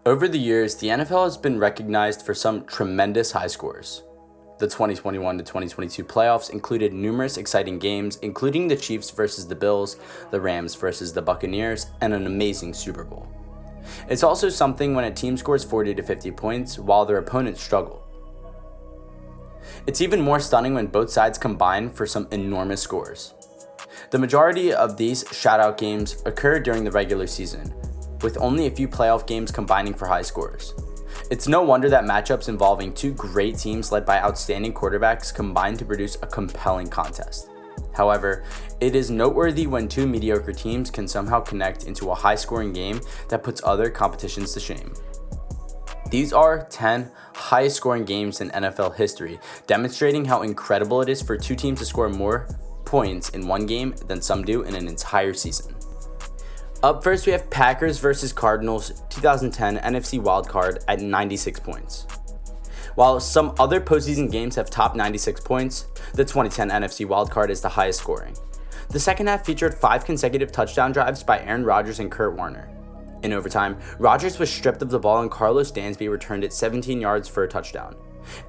Over the years, the NFL has been recognized for some tremendous high scores. The 2021 to 2022 playoffs included numerous exciting games, including the Chiefs versus the Bills, the Rams versus the Buccaneers, and an amazing Super Bowl. It's also something when a team scores 40 to 50 points while their opponents struggle. It's even more stunning when both sides combine for some enormous scores. The majority of these shutout games occur during the regular season, with only a few playoff games combining for high scores. It's no wonder that matchups involving two great teams led by outstanding quarterbacks combine to produce a compelling contest. However, it is noteworthy when two mediocre teams can somehow connect into a high-scoring game that puts other competitions to shame. These are 10 highest-scoring games in NFL history, demonstrating how incredible it is for two teams to score more points in one game than some do in an entire season. Up first, we have Packers versus Cardinals 2010 NFC wildcard at 96 points. While some other postseason games have topped 96 points, the 2010 NFC wildcard is the highest scoring. The second half featured 5 consecutive touchdown drives by Aaron Rodgers and Kurt Warner. In overtime, Rodgers was stripped of the ball and Carlos Dansby returned it 17 yards for a touchdown.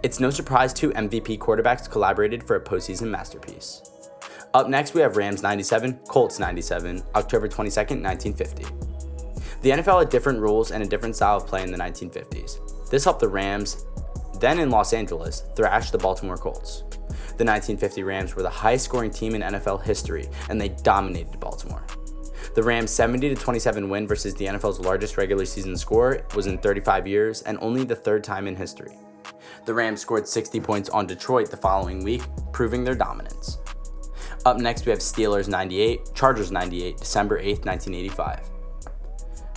It's no surprise two MVP quarterbacks collaborated for a postseason masterpiece. Up next, we have Rams 97, Colts 97, October 22nd, 1950. The NFL had different rules and a different style of play in the 1950s. This helped the Rams, then in Los Angeles, thrash the Baltimore Colts. The 1950 Rams were the highest scoring team in NFL history, and they dominated Baltimore. The Rams' 70-27 win versus the NFL's largest regular season score was in 35 years and only the third time in history. The Rams scored 60 points on Detroit the following week, proving their dominance. Up next, we have Steelers 98, Chargers 98, December 8th, 1985.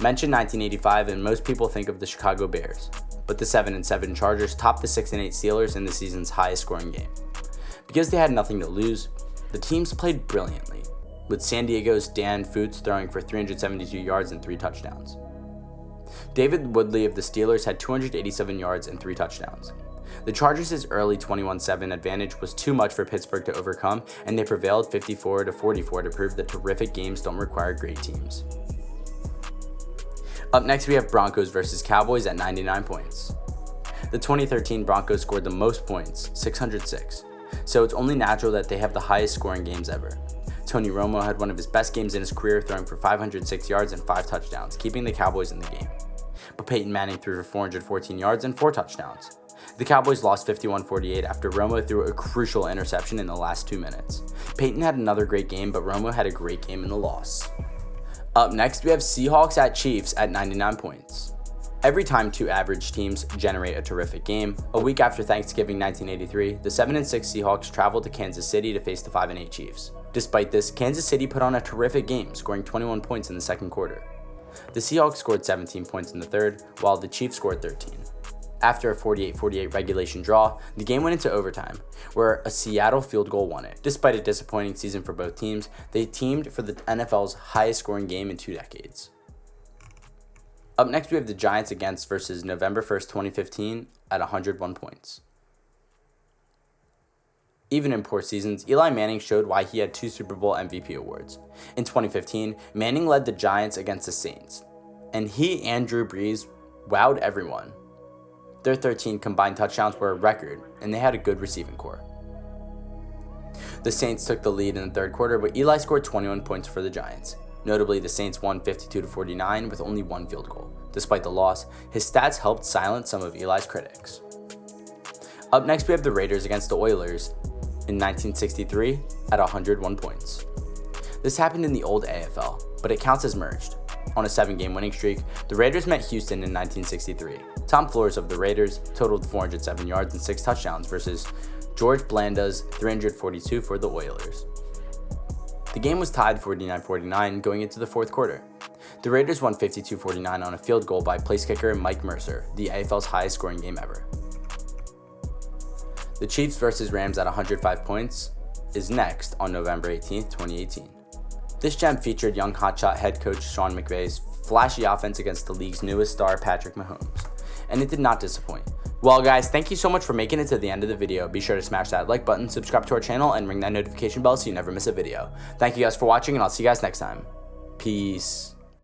Mention 1985 and most people think of the Chicago Bears, but the 7-7 Chargers topped the 6-8 Steelers in the season's highest scoring game. Because they had nothing to lose, the teams played brilliantly, with San Diego's Dan Fouts throwing for 372 yards and 3 touchdowns. David Woodley of the Steelers had 287 yards and 3 touchdowns. The Chargers' early 21-7 advantage was too much for Pittsburgh to overcome, and they prevailed 54-44 to prove that terrific games don't require great teams. Up next, we have Broncos versus Cowboys at 99 points. The 2013 Broncos scored the most points, 606, so it's only natural that they have the highest scoring games ever. Tony Romo had one of his best games in his career, throwing for 506 yards and 5 touchdowns, keeping the Cowboys in the game. But Peyton Manning threw for 414 yards and 4 touchdowns. The Cowboys lost 51-48 after Romo threw a crucial interception in the last 2 minutes. Peyton had another great game, but Romo had a great game in the loss. Up next, we have Seahawks at Chiefs at 99 points. Every time two average teams generate a terrific game, a week after Thanksgiving 1983, the 7-6 Seahawks traveled to Kansas City to face the 5-8 Chiefs. Despite this, Kansas City put on a terrific game, scoring 21 points in the second quarter. The Seahawks scored 17 points in the third, while the Chiefs scored 13. After a 48-48 regulation draw, the game went into overtime, where a Seattle field goal won it. Despite a disappointing season for both teams, they teamed for the NFL's highest scoring game in 2 decades. Up next, we have the Giants against versus November 1st, 2015 at 101 points. Even in poor seasons, Eli Manning showed why he had 2 Super Bowl MVP awards. In 2015, Manning led the Giants against the Saints, and he and Drew Brees wowed everyone. Their 13 combined touchdowns were a record, and they had a good receiving corps. The Saints took the lead in the third quarter, but Eli scored 21 points for the Giants. Notably, the Saints won 52-49 with only 1 field goal. Despite the loss, his stats helped silence some of Eli's critics. Up next, we have the Raiders against the Oilers in 1963 at 101 points. This happened in the old AFL, but it counts as merged. On a 7-game winning streak, the Raiders met Houston in 1963. Tom Flores of the Raiders totaled 407 yards and 6 touchdowns versus George Blanda's 342 for the Oilers. The game was tied 49-49 going into the fourth quarter. The Raiders won 52-49 on a field goal by place kicker Mike Mercer, the AFL's highest scoring game ever. The Chiefs versus Rams at 105 points is next on November 18, 2018. This gem featured young hotshot head coach Sean McVay's flashy offense against the league's newest star Patrick Mahomes, and it did not disappoint. Well guys, thank you so much for making it to the end of the video. Be sure to smash that like button, subscribe to our channel, and ring that notification bell so you never miss a video. Thank you guys for watching, and I'll see you guys next time. Peace.